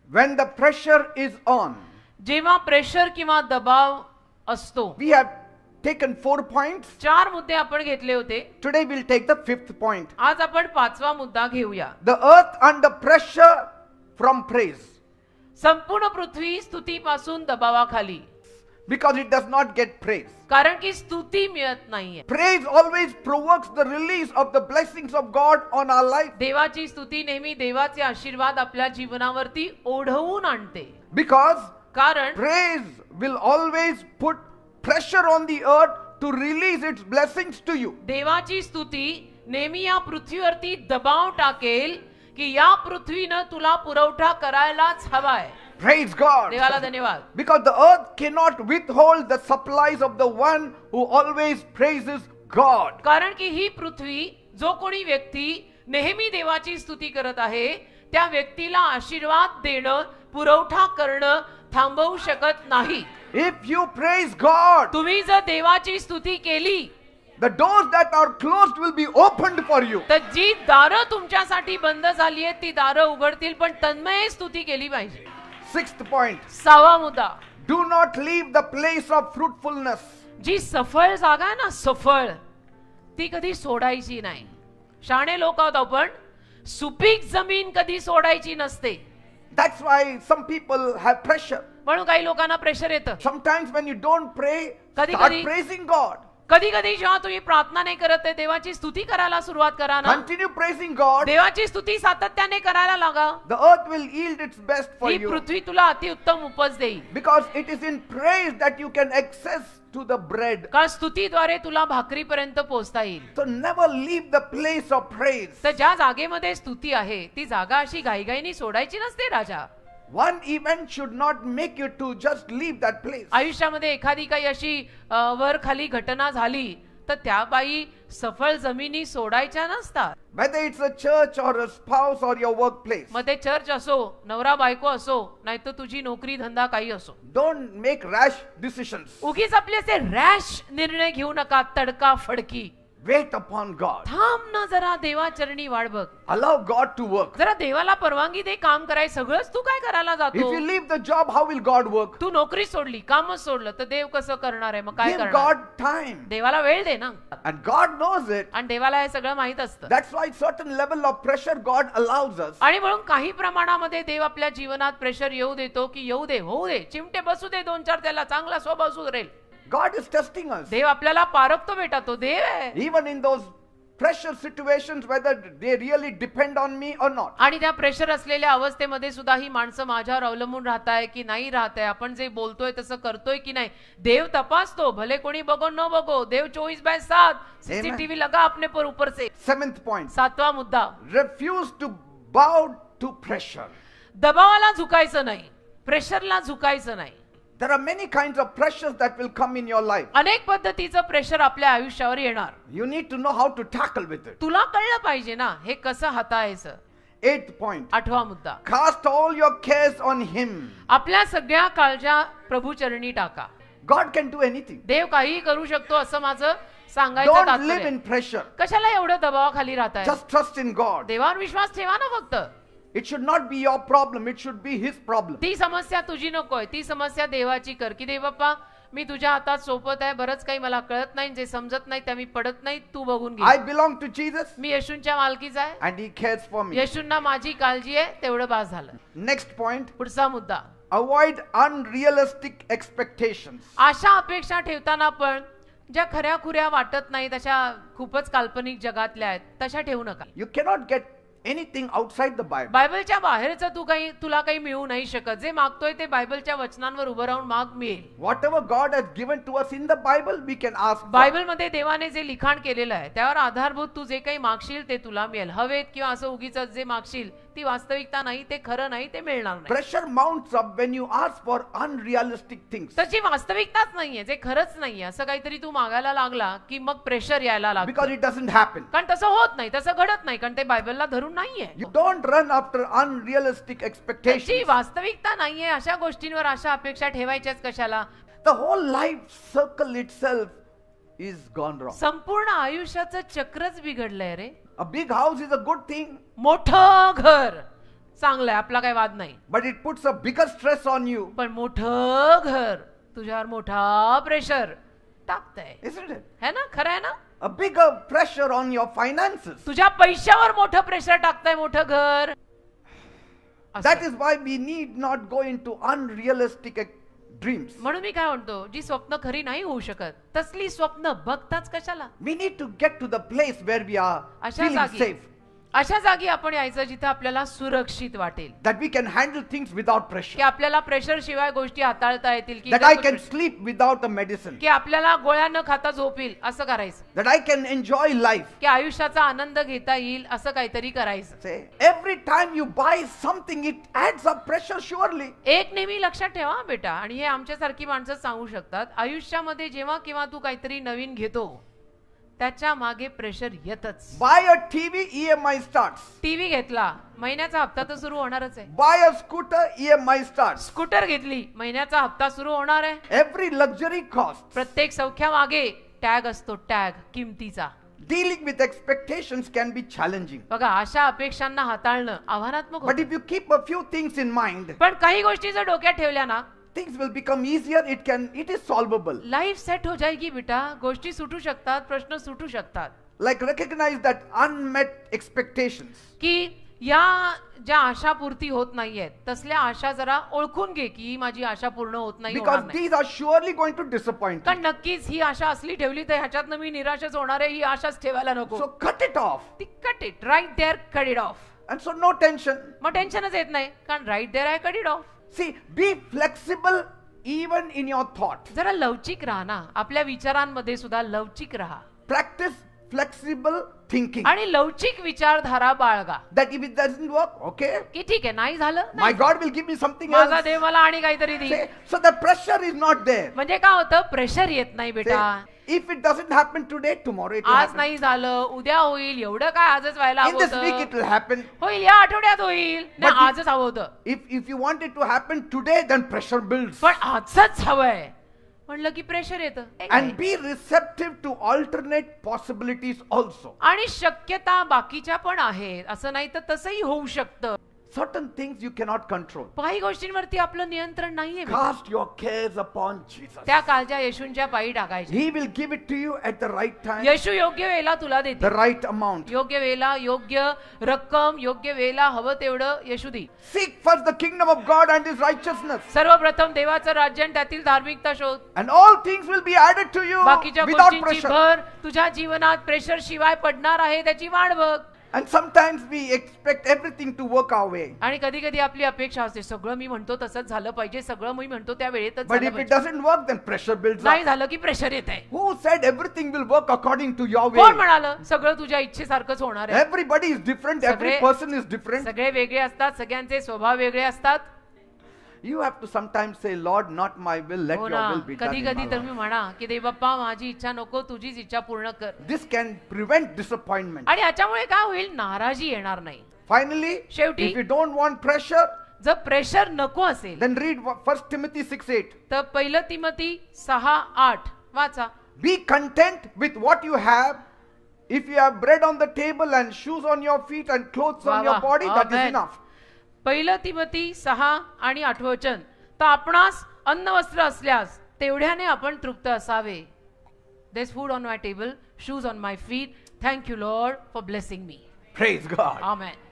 When the pressure is on, जेव्हा pressure किंवा दबाव असतो, we have taken 4 points. 4 मुद्दे आपण घेतले होते. Today we'll take the 5th point. आज आपण 5वा मुद्दा घेऊया. The earth under pressure from praise. संपूर्ण पृथ्वी स्तुतीपासून दबावाखाली, Because it does not get praise. कारण की स्तुती मिळत नाहीये. Praise always provokes the release of the blessings of God on our life. देवाची स्तुती नेहमी देवाचे आशीर्वाद आपल्या जीवनावरती ओढवून आणते. Because कारण praise will always put pressure on the earth to release its blessings to you. देवाची स्तुती नेहमी या पृथ्वीवरती दबाव टाकेल की या पृथ्वीनं तुला पुरवठा करायलाच हवाय. Praise God. देवाला धन्यवाद. Because the earth cannot withhold the supplies of the one who always praises God. कारण की ही पृथ्वी, जो कोणी व्यक्ती नेहमी देवाची स्तुती करत आहे, त्या व्यक्तीला आशीर्वाद देणं, पुरवठा करणं थांबवू शकत नाही. If you praise God, तुम्ही जर देवाची स्तुती केली, the doors that are closed will be opened for you. तर जी दारं तुमच्यासाठी बंद झाली आहेत ती दारं उघडतील. पण तन्मय स्तुती केली पाहिजे. 6th point. 6वा मुद्दा, Do not leave the place of fruitfulness. जी सफळ जागा आहे ना, सफळ, ती कधी सोडायची नाही. शाणे लोक आहोत आपण, सुपीक जमीन कधी सोडायची नसते. That's why some people have pressure. म्हणून काही लोकांना प्रेशर येतं. Sometimes when you don't pray, कधी start कधी- praising God. कधी कधी जेव्हा तुम्ही प्रार्थना नाही करत आहे, देवाची स्तुती करायला सुरुवात करा ना. Continue praising God. देवाची स्तुती सातत्याने करायला लागा. The earth will yield its best for he you. पृथ्वी तुला अतिउत्तम उपज देईल. Because it is in praise that you can access to the bread. कारण स्तुतीद्वारे तुला भाकरीपर्यंत पोहोचता येईल. So never leave the place of praise. तर ज्या जागेमध्ये स्तुती आहे ती जागा अशी घाईघाईने सोडायची नसते राजा. One event should not make you to just leave that place. आयुष्यामध्ये एखादी काही अशी वर खाली घटना झाली तर त्या बाई सफळ जमिनी सोडायच्या नसतात. Whether it's a church or a spouse or your workplace. मग ते चर्च असो, नवरा बायको असो, नाहीतर तुझी नोकरी धंदा काही असो. Don't make rash decisions. उगीच आपले असे रॅश निर्णय घेऊ नका, तडका फडकी. Wait upon God. थांब ना जरा, देवाचरणी वाट बघ. Allow God to work. जरा देवाला परवानगी दे काम कराय. सगळंच तू काय करायला If जातो? you leave the job, how will God work? तू नोकरी सोडली, कामच सोडलं तर देव कसं करणार आहे? मग काय Give करणार? God time. देवाला वेळ दे ना. And God knows it. आणि देवाला हे सगळं माहित असतं. That's why certain level of pressure God allows us. आणि म्हणून काही प्रमाणामध्ये देव आपल्या जीवनात प्रेशर येऊ देतो की येऊ दे, होऊ दे, चिमटे बसू दे 2-4, त्याला चांगला स्वभाव सुधरेल. God is testing us. देव आपल्याला पारखतो बेटा, तो देव आहे. Even in those pressure situations, whether they really depend on me or not. आणि त्या प्रेशर असलेल्या अवस्थेमध्ये सुद्धा ही माणसं माझ्यावर अवलंबून राहताय की नाही राहताय, आपण जे बोलतोय तसं करतोय की नाही, देव तपासतो. भले कोणी बघो न बघो, देव 24/7 सीसीटीव्ही लगा अपने पर ऊपर से. 7th point. 7वा मुद्दा, Refuse to bow to pressure. दबावाला झुकायचं नाही, प्रेशरला झुकायचं नाही. There are many kinds of pressures that will come in your life. अनेक पद्धतीचं प्रेशर आपल्या आयुष्यावर येणार. You need to know how to tackle with it. तुला कळलं पाहिजे ना हे कसं हाताळायचं. 8th point. 8वा मुद्दा, Cast all your cares on Him. आपल्या सगळ्या काळजा प्रभू चरणी टाका. God can do anything. देव काही करू शकतो असं माझं सांगायचं Don't live तात्पर्य. in pressure. कशाला एवढं दबावाखाली राहताय? Just trust in God. देवावर विश्वास ठेवा ना फक्त. It should not be your problem. It should be His problem. ती समस्या तुझी नकोय, ती समस्या देवाची कर. की देव बाप्पा, मी तुझ्या हातात सोपत आहे, बरंच काही मला कळत नाही, जे समजत नाही त्या मी पडत नाही, तू बघून घे. I belong to Jesus मी येशूंच्या मालकीचा आहे, and He cares for me. येशूंना माझी काळजी आहे, तेवढं बास झालं. Next point. पुढचा मुद्दा, Avoid unrealistic expectations. आशा अपेक्षा ठेवताना पण ज्या खऱ्या खुऱ्या वाटत नाहीत, अशा खूपच काल्पनिक जगातल्या आहेत, तशा ठेवू नका. You cannot get anything outside the Bible. बायबलच्या बाहेरचं तुला काही मिळू नाही शकत. जे मागतोय ते बायबलच्या वचनांवर उभं राहून माग मिळेल. Whatever God has given to us in the Bible, we can ask for. बायबलमध्ये देवाने जे लिखाण केलेलं आहे त्यावर आधारभूत तू जे काही मागशील ते तुला मिळेल. हवेत किंवा असं उगीच जे मागशील ती वास्तविकता नाही, ते खरं नाही, ते मिळणार नाही. Pressure mounts up when you ask for unrealistic things. तर जी वास्तविकताच नाहीये, जे खरंच नाहीये, असं काहीतरी तू मागायला लागला की मग प्रेशर यायला लागतं. Because it doesn't happen. कारण तसं होत नाही, तसं घडत नाही, कारण ते बायबलला धरून नाहीये. You don't run after unrealistic G expectations. वास्तविकता नाहीये अशा गोष्टींवर आशा अपेक्षा ठेवायच्याच कशाला? The whole life circle itself is gone wrong. संपूर्ण आयुष्याचं चक्रच बिघडलंय रे. A big house is a good thing, मोठं घर चांगलंय, आपला काही वाद नाही, but it puts a bigger stress on you, पण मोठं घर तुझ्यावर मोठा प्रेशर टाकतंय, isn't it? है ना? खरं आहे ना? A bigger pressure on your finances. तुझ्या पैशावर मोठं प्रेशर टाकतंय मोठं घर. That is why we need not go into unrealistic dreams. म्हणून मी काय म्हणतो, जी स्वप्न खरी नाही होऊ शकत तसली स्वप्न बघताच कशाला. We need to get to the place where we are feeling safe, अशा जागी आपण यायचं जिथे आपल्याला सुरक्षित वाटेल, that we can handle things without की pressure, आपल्याला प्रेशर शिवाय गोष्टी हाताळता येतील, की that I can sleep without a medicine, की आपल्याला गोळ्या न खाता झोप येईल असं करायचं, that I can enjoy life. की आयुष्याचा आनंद घेता येईल असं काहीतरी करायचं. Say, every time you buy something, it adds up pressure surely. एक नेहमी लक्षात ठेवा बेटा, आणि हे आमच्यासारखी माणसं सांगू शकतात, आयुष्यामध्ये जेव्हा केव्हा तू काहीतरी नवीन घेतो त्याच्या मागे प्रेशर येतच. Buy a TV, EMI starts. TV घेतला, महिन्याचा हप्ता तर सुरू होणारच आहे. Buy a scooter, EMI starts. Scooter घेतली, महिन्याचा हप्ता सुरू होणार आहे. Every luxury cost. प्रत्येक सौख्या मागे टॅग असतो, टॅग किमतीचा. Dealing with expectations can be challenging. बघा, अशा अपेक्षांना हाताळणं आव्हानात्मक But होतं. if you keep a few things in mind, पण काही गोष्टी जर डोक्यात ठेवल्या ना, things will become easier. It is solvable. Life set हो जाएगी बेटा. गोष्टी सुटू शकतात, प्रश्न सुटू शकतात. Like recognize that unmet expectations. की या ज्या आशा पूर्ती होत नाहीयेत तसल्या आशा जरा ओळखून घे, की माझी आशा पूर्ण होत नाही, Because होणार नाही. these are surely going to disappoint you. कारण नक्कीच ही आशा असली ठेवली तर ह्याच्यातनं मी निराशच होणार आहे, ही आशाच ठेवायला नको. So cut it off. ती cut it, right there, cut it off. And so no tension. मग टेन्शनच येत नाही, कारण राईट देअर आहे, cut it off. See, be flexible even in your thought. जरा लवचिक राहा ना, आपल्या विचारांमध्ये सुद्धा लवचिक राहा. Practice flexible thinking. आणि लवचिक विचारधारा बाळगा, That if it doesn't work, okay, की ठीक आहे, नाही झालं, my नाही. God will give me something माझा else. देव मला आणि काहीतरी देईल. Say, so the pressure is not there. म्हणजे काय होतं, प्रेशर येत नाही Say, बेटा. if it doesn't happen today, tomorrow it will आज happen. नाही झालं, उद्या होईल, एवढं काय आजच व्हायला In हवं this week होतं. it will happen. होईल, या आठवड्यात होईल, नाही But आजच हवं होतं. If you want it to happen today, then pressure builds. पण आजच हवंय म्हणलं की प्रेशर येतं. And be receptive to alternate possibilities also. आणि शक्यता बाकीच्या पण आहेत, असं नाही तर तसंही होऊ शकतं. Certain things you cannot control. काही गोष्टींवरती आपलं नियंत्रण नाहीये बेटा. Cast your cares upon Jesus. त्या काळच्या येशूंच्या पायी टाकायचे. He will give it to you at the right time, येशू योग्य वेळेला तुला देते, the right amount. योग्य वेळेला योग्य रक्कम, योग्य वेळेला हवं तेवढं येशू दे. Seek first the kingdom of God and His righteousness, सर्वप्रथम देवाचं राज्य आणि त्यातील धार्मिकता शोध. and all things will be added to you बाकीच्या without गोष्टींची pressure. भर तुझ्या जीवनात प्रेशर शिवाय पडणार आहे, त्याची वाट बघ. And sometimes we expect everything to work our way. आणि कधी कधी आपली अपेक्षा असते, सगळं मी म्हणतो तसंच झालं पाहिजे, सगळं मी म्हणतो त्या वेळेतच But झालं if it पाहिजे. doesn't work, then pressure builds नाही up. झालं की प्रेशर येत आहे. Who said everything will work according to your कोण way? म्हणालं सगळं तुझ्या इच्छेसारखंच होणार आहे? Everybody is different. Every सगळे- person is different. सगळे वेगळे असतात, सगळ्यांचे स्वभाव वेगळे असतात. You have to sometimes say, Lord, not my will, let हो your ना, will be done कधी in कधी my तर life. मी म्हणा की देव बाप्पा, माझी इच्छा नको, तुझीच इच्छा पूर्ण कर. This can prevent disappointment. आणि याच्यामुळे काय होईल, नाराजी येणार नाही. Finally, शेवटी- if you don't want pressure, जर प्रेशर नको असेल then read 1 Timothy 6:8. तर 1 तिमोथी 6:8 वाचा. Be content with what you have. If you have bread on the table and shoes on your feet and clothes वा on your वा, body, that is amen. enough. 1 Timothy 6 आणि 8 वचन. तर आपणास अन्न वस्त्र असल्यास तेवढ्याने आपण तृप्त असावे. There's food on my table, shoes on my feet. Thank you, Lord, for blessing me. Praise God. Amen.